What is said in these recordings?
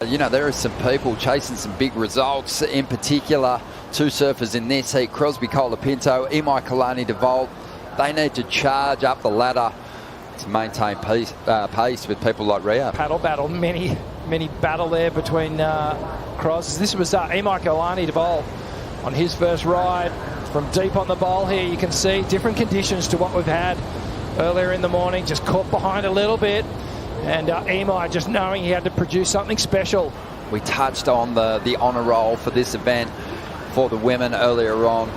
You know, there are some people chasing some big results, in particular, two surfers in this heat, Crosby, C.Colapinto, Imaikalani, I.deVault. They need to charge up the ladder to maintain pace with people like Rio. Paddle battle, mini battle there between Crosby. This was Imaikalani, I.deVault on his first ride from deep on the bowl here. You can see different conditions to what we've had earlier in the morning, just caught behind a little bit. And Imai just knowing he had to produce something special. We touched on the honour roll for this event for the women earlier on.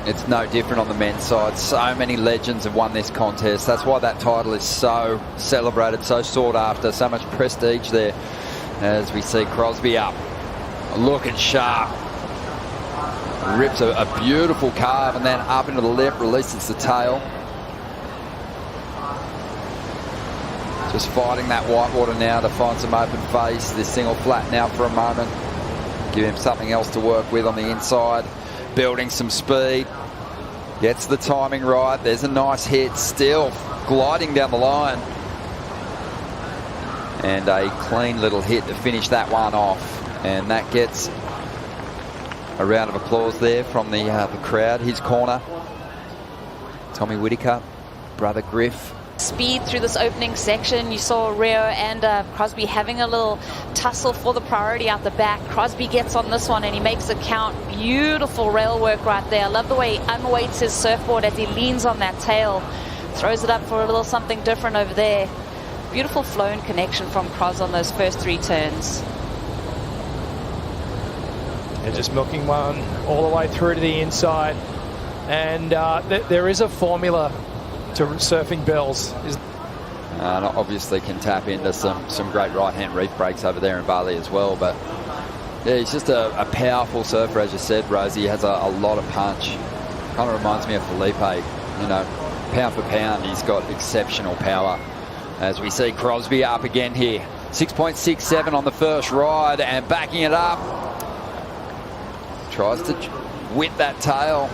It's no different on the men's side. So many legends have won this contest. That's why that title is so celebrated, so sought after, so much prestige there. As we see Crosby up, looking sharp. Rips a beautiful carve and then up into the lip, releases the tail. Just fighting that whitewater now to find some open face. This thing will flatten out for a moment. Give him something else to work with on the inside. Building some speed. Gets the timing right. There's a nice hit. Still gliding down the line. And a clean little hit to finish that one off. And that gets a round of applause there from the crowd. His corner. Tommy Whitaker, brother Griff. Speed through this opening section. You saw Rio and Crosby having a little tussle for the priority out the back. Crosby gets on this one and he makes it count. Beautiful rail work right there. I love the way he unweights his surfboard as he leans on that tail. Throws it up for a little something different over there. Beautiful flow and connection from Cros on those first three turns. They're just milking one all the way through to the inside. And there is a formula to surfing bells. And obviously can tap into some great right-hand reef breaks over there in Bali as well. But yeah, he's just a powerful surfer, as you said, Rosie. He has a lot of punch. Kind of reminds me of Felipe. You know, pound for pound, he's got exceptional power. As we see Crosby up again here. 6.67 on the first ride and backing it up. Tries to whip that tail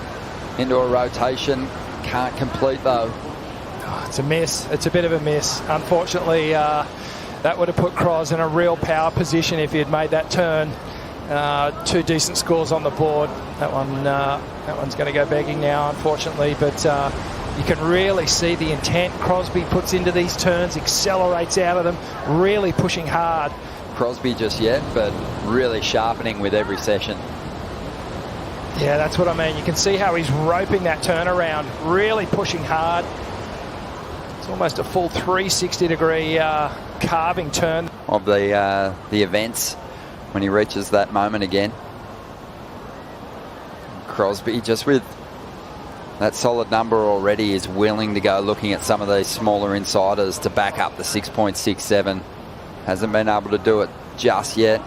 into a rotation. Can't complete though. Oh, it's a miss. It's a bit of a miss. Unfortunately, that would have put Cros in a real power position if he had made that turn. Two decent scores on the board. That one's going to go begging now, unfortunately. But you can really see the intent Crosby puts into these turns, accelerates out of them, really pushing hard. Crosby just yet, but really sharpening with every session. Yeah, that's what I mean. You can see how he's roping that turnaround, really pushing hard. It's almost a full 360-degree carving turn. Of the events when he reaches that moment again. Crosby, just with that solid number already, is willing to go looking at some of these smaller insiders to back up the 6.67. Hasn't been able to do it just yet,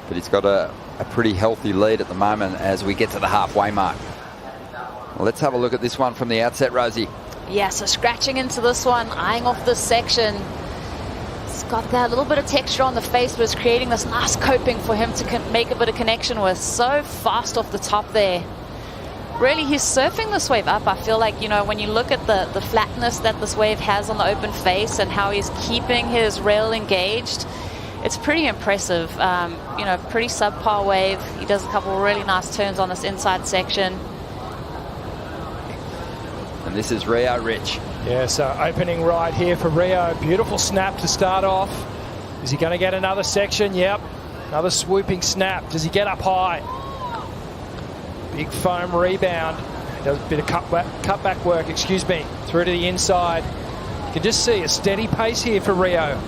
but he's got a pretty healthy lead at the moment as we get to the halfway mark. Well, let's have a look at this one from the outset, Rosie. Yeah, so scratching into this one, eyeing off this section. It's got that little bit of texture on the face, but it's creating this nice coping for him to make a bit of connection with. So fast off the top there. Really, he's surfing this wave up. I feel like, you know, when you look at the flatness that this wave has on the open face and how he's keeping his rail engaged, it's pretty impressive. You know, pretty subpar wave. He does a couple of really nice turns on this inside section. And this is Rio Rich. Yeah, so opening ride here for Rio. Beautiful snap to start off. Is he going to get another section? Yep. Another swooping snap. Does he get up high? Big foam rebound. He does a bit of cutback work, through to the inside. You can just see a steady pace here for Rio.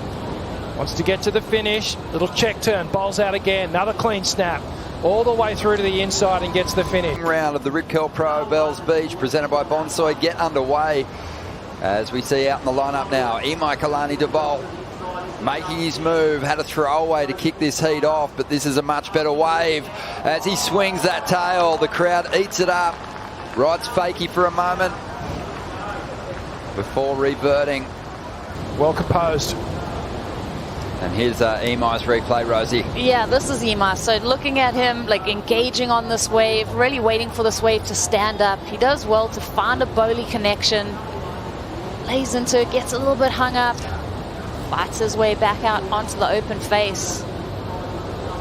Wants to get to the finish. Little check turn, bowls out again. Another clean snap. All the way through to the inside and gets the finish. Round of the Rip Curl Pro Bells Beach presented by Bonsoy get underway. As we see out in the lineup now, Imaikalani I.deVault making his move. Had a throwaway to kick this heat off, but this is a much better wave. As he swings that tail, the crowd eats it up. Rides fakie for a moment before reverting. Well composed. And here's Imai's replay, Rosie. Yeah, this is Imai. So looking at him, like engaging on this wave, really waiting for this wave to stand up. He does well to find a bowly connection. Lays into it, gets a little bit hung up. Fights his way back out onto the open face.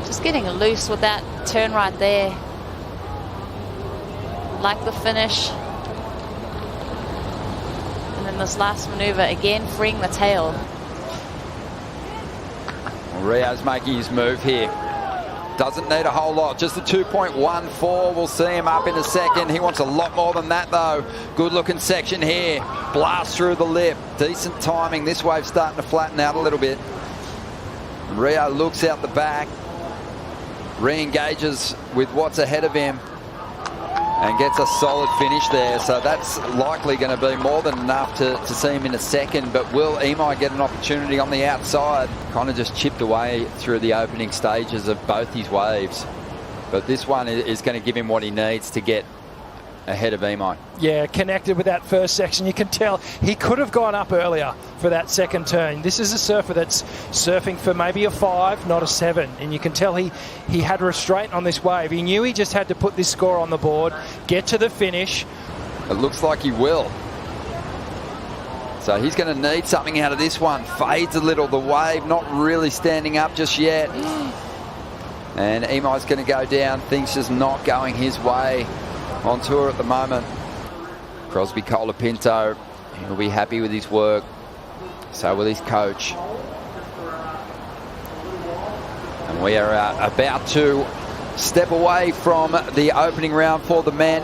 Just getting loose with that turn right there. Like the finish. And then this last maneuver, again, freeing the tail. Rio's making his move here. Doesn't need a whole lot, just a 2.14. We'll see him up in a second. He wants a lot more than that, though. Good looking section here. Blast through the lip. Decent timing. This wave's starting to flatten out a little bit. Rio looks out the back. Re-engages with what's ahead of him and gets a solid finish there. So that's likely going to be more than enough to see him in a second. But will Imai get an opportunity on the outside? Kind of just chipped away through the opening stages of both his waves. But this one is going to give him what he needs to get ahead of Imai. Yeah, connected with that first section. You can tell he could have gone up earlier for that second turn. This is a surfer that's surfing for maybe a 5, not a 7. And you can tell he had restraint on this wave. He knew he just had to put this score on the board, get to the finish. It looks like he will. So he's going to need something out of this one. Fades a little. The wave not really standing up just yet. And Imai's going to go down. Things just not going his way on tour at the moment. Crosby Colapinto, he'll be happy with his work. So will his coach. And we are about to step away from the opening round for the men.